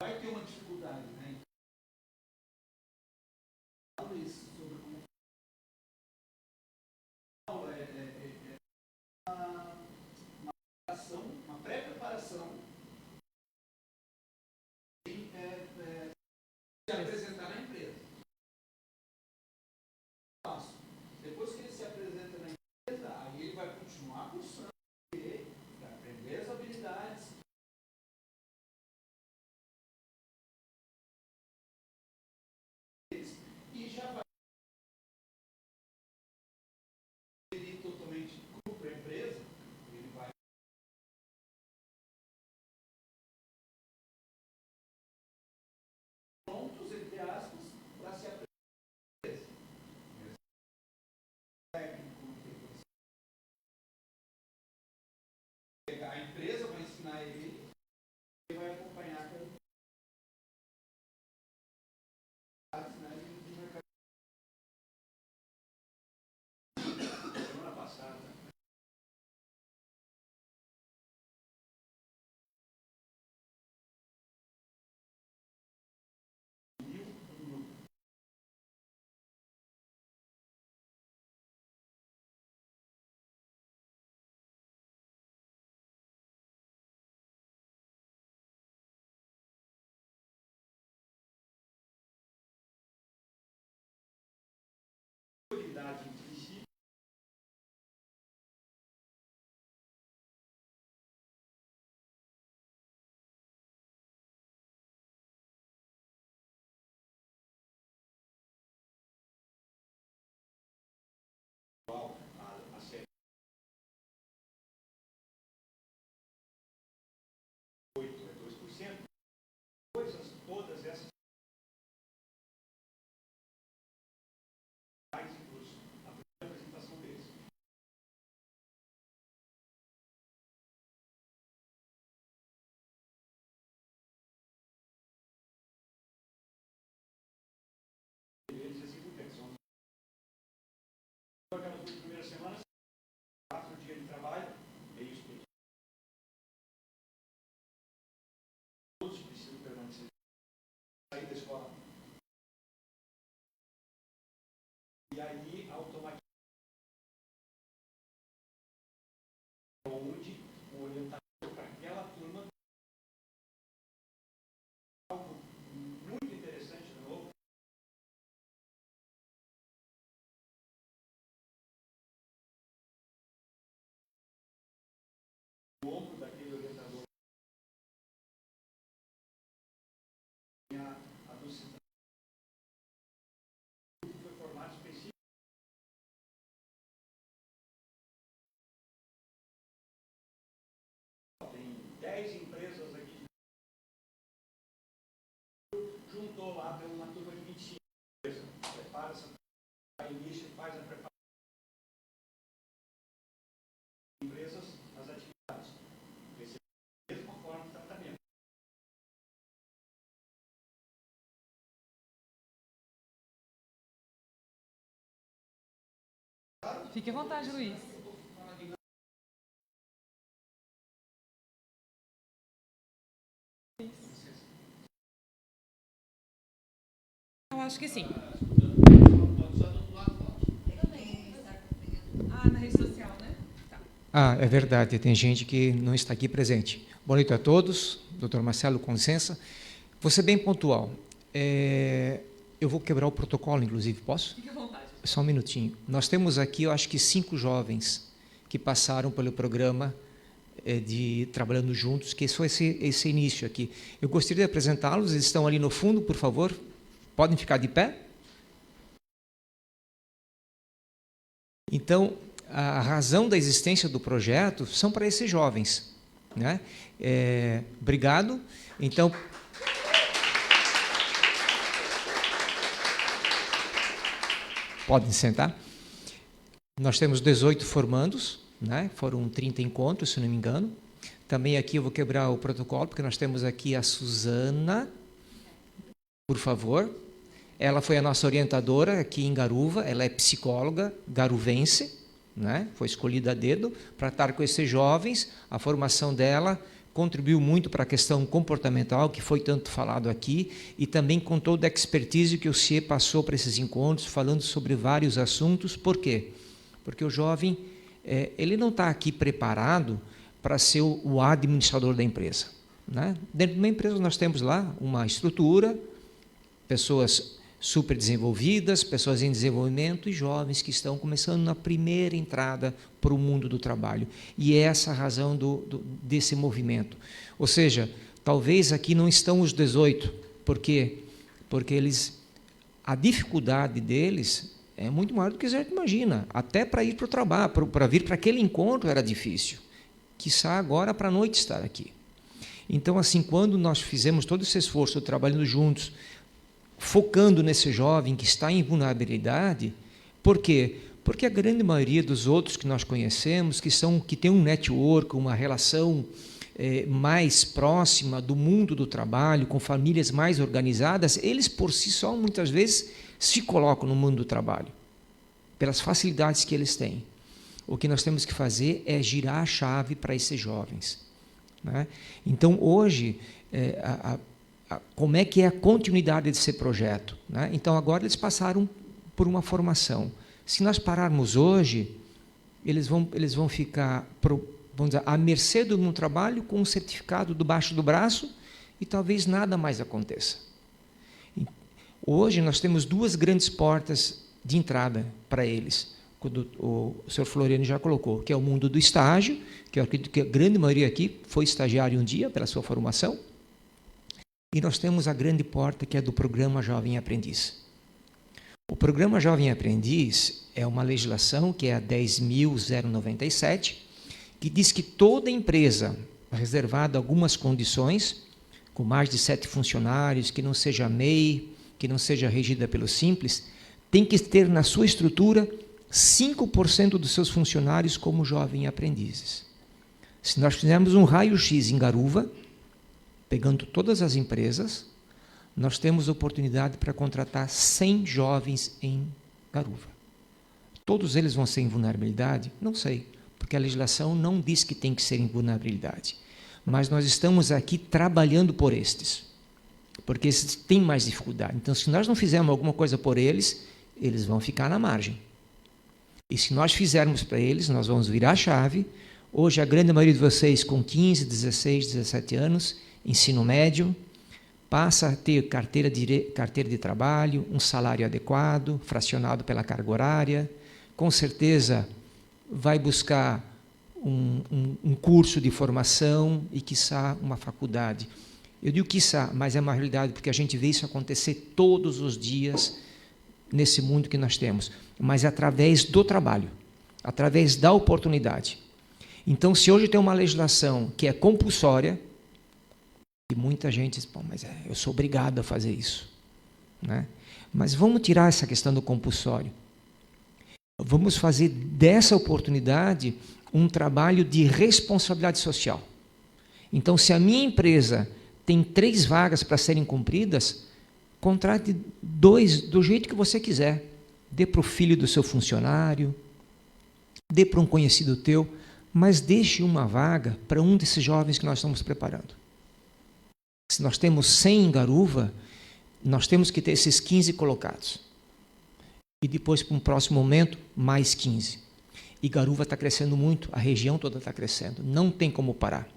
vai ter uma dificuldade, né? Então, isso sobre como uma pré-preparação e se apresentar na empresa. Depois que ele se apresenta na empresa, aí ele vai continuar cursando para aprender as habilidades. E já vai ir totalmente cru para a empresa, ele vai prontos, entre aspas, para se apresentar. A empresa vai ensinar ele e vai acompanhar pelo semana passada. Autoridade em princípio. A série 8 é 2%. Coisas, todas essas Tem 10 empresas aqui. Juntou lá, tem uma turma de 25 empresas. Prepara essa início e faz a preparação. Empresas, as atividades. Esse é a mesma forma de tratamento. Fique à vontade, Luiz. Eu acho que sim. Ah, na rede social, né? Tá. Ah, é verdade, tem gente que não está aqui presente. Boa noite a todos. Dr. Marcelo, com licença. Vou ser bem pontual. Eu vou quebrar o protocolo, inclusive, posso? Fique à vontade. Só um minutinho. Nós temos aqui, eu acho que 5 jovens que passaram pelo programa de Trabalhando Juntos, que foi esse início aqui. Eu gostaria de apresentá-los, eles estão ali no fundo, por favor. Podem ficar de pé? Então, a razão da existência do projeto são para esses jovens, né? Obrigado. Então, podem sentar. Nós temos 18 formandos, né? Foram 30 encontros, se não me engano. Também aqui eu vou quebrar o protocolo, porque nós temos aqui a Suzana, por favor. Ela foi a nossa orientadora aqui em Garuva, ela é psicóloga garuvense, né? Foi escolhida a dedo para estar com esses jovens. A formação dela contribuiu muito para a questão comportamental, que foi tanto falado aqui, e também com toda a expertise que o CIE passou para esses encontros, falando sobre vários assuntos. Por quê? Porque o jovem ele não está aqui preparado para ser o administrador da empresa, né? Dentro de uma empresa nós temos lá uma estrutura, pessoas super desenvolvidas, pessoas em desenvolvimento e jovens que estão começando na primeira entrada para o mundo do trabalho. E é essa a razão desse movimento. Ou seja, talvez aqui não estão os 18. Por quê? Porque a dificuldade deles é muito maior do que a gente imagina. Até para ir para o trabalho, para vir para aquele encontro era difícil. Quiçá agora para a noite estar aqui. Então, assim, quando nós fizemos todo esse esforço, trabalhando juntos, focando nesse jovem que está em vulnerabilidade, por quê? Porque a grande maioria dos outros que nós conhecemos, que tem um network, uma relação mais próxima do mundo do trabalho, com famílias mais organizadas, eles por si só, muitas vezes, se colocam no mundo do trabalho, pelas facilidades que eles têm. O que nós temos que fazer é girar a chave para esses jovens, né? Então, hoje, como é que é a continuidade desse projeto, né? Então, agora eles passaram por uma formação. Se nós pararmos hoje, eles vão ficar, vamos dizer, à mercê de um trabalho com um certificado debaixo do braço e talvez nada mais aconteça. Hoje, nós temos 2 grandes portas de entrada para eles, quando o Sr. Floriano já colocou, que é o mundo do estágio, que eu acredito que a grande maioria aqui foi estagiário um dia pela sua formação, e nós temos a grande porta, que é do Programa Jovem Aprendiz. O Programa Jovem Aprendiz é uma legislação, que é a 10.097, que diz que toda empresa, reservada algumas condições, com mais de 7 funcionários, que não seja MEI, que não seja regida pelo Simples, tem que ter na sua estrutura 5% dos seus funcionários como jovem aprendizes. Se nós fizermos um raio-x em Garuva, pegando todas as empresas, nós temos oportunidade para contratar 100 jovens em Garuva. Todos eles vão ser em vulnerabilidade? Não sei, porque a legislação não diz que tem que ser em vulnerabilidade. Mas nós estamos aqui trabalhando por estes, porque esses têm mais dificuldade. Então, se nós não fizermos alguma coisa por eles, eles vão ficar na margem. E se nós fizermos para eles, nós vamos virar a chave. Hoje, a grande maioria de vocês com 15, 16, 17 anos, ensino médio, passa a ter carteira de trabalho, um salário adequado, fracionado pela carga horária, com certeza vai buscar um curso de formação e, quiçá, uma faculdade. Eu digo quiçá, mas é uma realidade, porque a gente vê isso acontecer todos os dias nesse mundo que nós temos, mas através do trabalho, através da oportunidade. Então, se hoje tem uma legislação que é compulsória, e muita gente diz, pô, mas eu sou obrigado a fazer isso, né? Mas vamos tirar essa questão do compulsório. Vamos fazer dessa oportunidade um trabalho de responsabilidade social. Então, se a minha empresa tem 3 vagas para serem cumpridas, contrate 2 do jeito que você quiser. Dê para o filho do seu funcionário, dê para um conhecido teu, mas deixe uma vaga para um desses jovens que nós estamos preparando. Se nós temos 100 em Garuva, nós temos que ter esses 15 colocados. E depois, para um próximo momento, mais 15. E Garuva está crescendo muito, a região toda está crescendo, não tem como parar,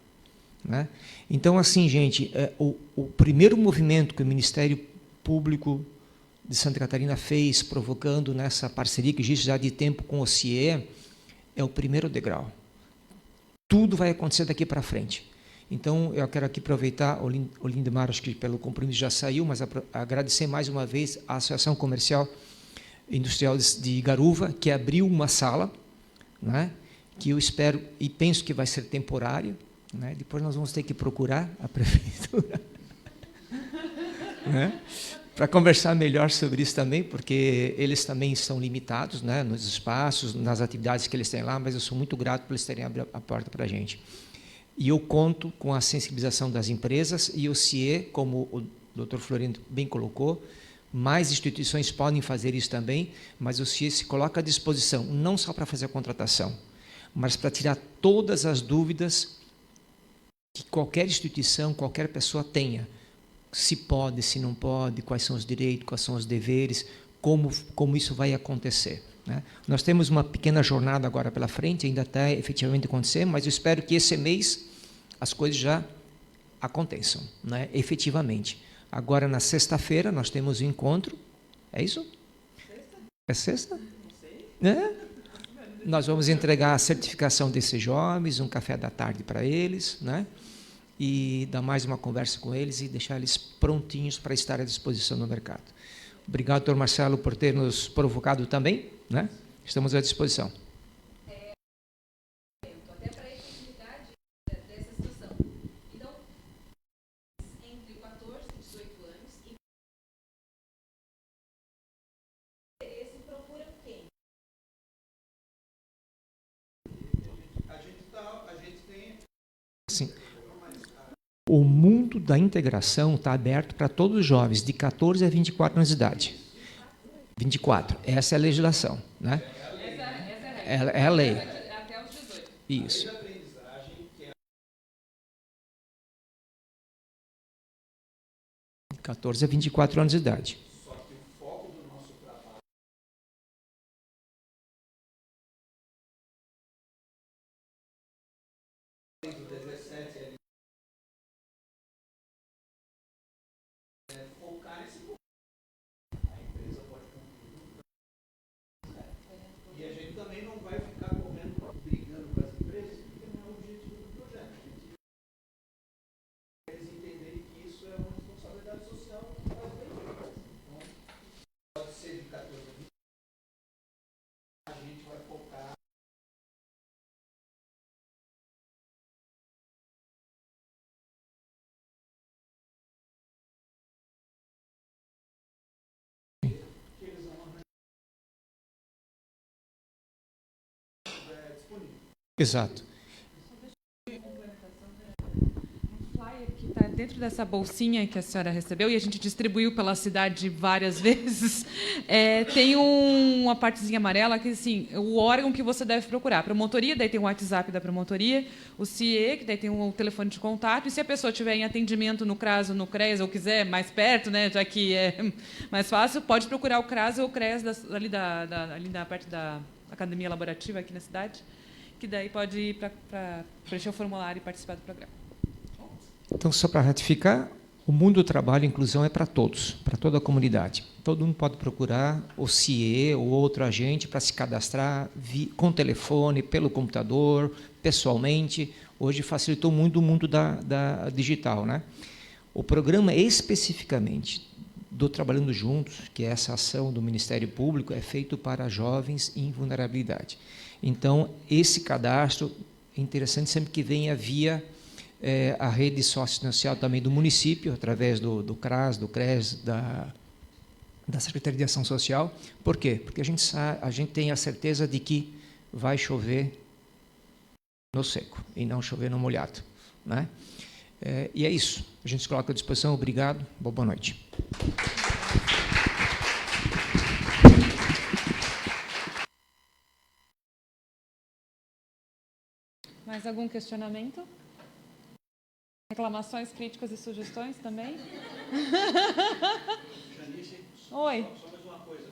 né? Então, assim, gente, o primeiro movimento que o Ministério Público de Santa Catarina fez, provocando nessa parceria que existe já de tempo com o CIE, é o primeiro degrau. Tudo vai acontecer daqui para frente. Então, eu quero aqui aproveitar, o Lindemar, acho que pelo compromisso já saiu, mas agradecer mais uma vez à Associação Comercial Industrial de Garuva, que abriu uma sala, né, que eu espero e penso que vai ser temporária, né? Depois nós vamos ter que procurar a prefeitura, né, para conversar melhor sobre isso também, porque eles também são limitados, né, nos espaços, nas atividades que eles têm lá, mas eu sou muito grato por eles terem aberto a porta para a gente. E eu conto com a sensibilização das empresas e o CIE, como o Dr. Florindo bem colocou, mais instituições podem fazer isso também, mas o CIE se coloca à disposição, não só para fazer a contratação, mas para tirar todas as dúvidas que qualquer instituição, qualquer pessoa tenha. Se pode, se não pode, quais são os direitos, quais são os deveres, como isso vai acontecer, né? Nós temos uma pequena jornada agora pela frente, ainda está efetivamente acontecendo, mas eu espero que esse mês as coisas já aconteçam, né, efetivamente. Agora, na sexta-feira, nós temos o encontro. É isso? É sexta? É? Nós vamos entregar a certificação desses jovens, um café da tarde para eles, né? E dar mais uma conversa com eles e deixar eles prontinhos para estar à disposição no mercado. Obrigado, doutor Marcelo, por ter nos provocado também, né? Estamos à disposição. Até para a efetividade dessa situação. Então, entre 14 e 18 anos, interesse procura quem? A gente tem... Sim. O mundo da integração está aberto para todos os jovens de 14 a 24 anos de idade. 24. Essa é a legislação, né? É a lei. Até os 18. Isso. 14 a 24 anos de idade. E a gente também não vai ficar correndo, brigando com as empresas, porque não é o objetivo do projeto. Eles entenderem que isso é uma responsabilidade social das empresas. Então, pode ser de 14 a 20. A gente vai focar. Exato. Que está dentro dessa bolsinha que a senhora recebeu e a gente distribuiu pela cidade várias vezes, tem uma partezinha amarela que, assim, o órgão que você deve procurar. A promotoria, daí tem o WhatsApp da promotoria, o CIE, que daí tem o telefone de contato, e se a pessoa tiver em atendimento no CRAS ou no CREAS, ou quiser mais perto, né, já que é mais fácil, pode procurar o CRAS ou o CREAS ali da parte da academia laborativa aqui na cidade, que daí pode ir para preencher o formulário e participar do programa. Então, só para ratificar, O mundo do trabalho e inclusão é para todos, para toda a comunidade. Todo mundo pode procurar o CIE ou outro agente para se cadastrar com telefone, pelo computador, pessoalmente. Hoje facilitou muito o mundo da digital, né? O programa especificamente do Trabalhando Juntos, que é essa ação do Ministério Público, é feito para jovens em vulnerabilidade. Então, esse cadastro é interessante sempre que venha via a rede socioassistencial também do município, através do CRAS, do CRES, da Secretaria de Ação Social. Por quê? Porque a gente tem a certeza de que vai chover no seco e não chover no molhado, né? E é isso. A gente se coloca à disposição. Obrigado. Boa noite. Mais algum questionamento? Reclamações, críticas e sugestões também? Janice, Oi. só mais uma coisa.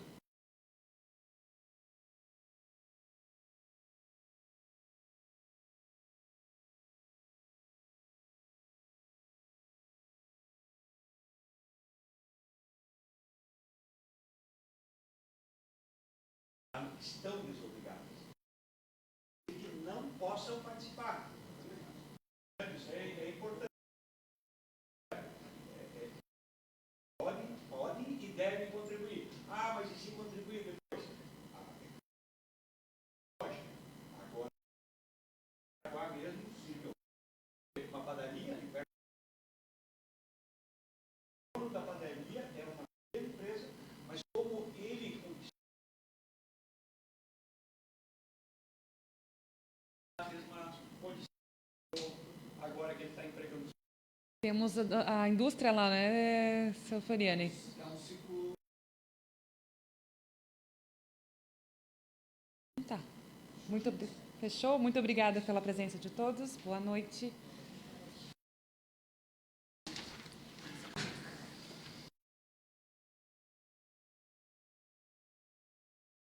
Estão desobrigadas. E que não possam participar. Isso é importante. Podem e devem contribuir. Ah, mas e se contribuir depois? Agora mesmo, se eu uma padaria, o dono da padaria é uma empresa, mas como ele a mesma condição agora que ele está empregando. Temos a indústria lá, né, seu Floriani? É um ciclo. Tá. Fechou? Muito obrigada pela presença de todos. Boa noite.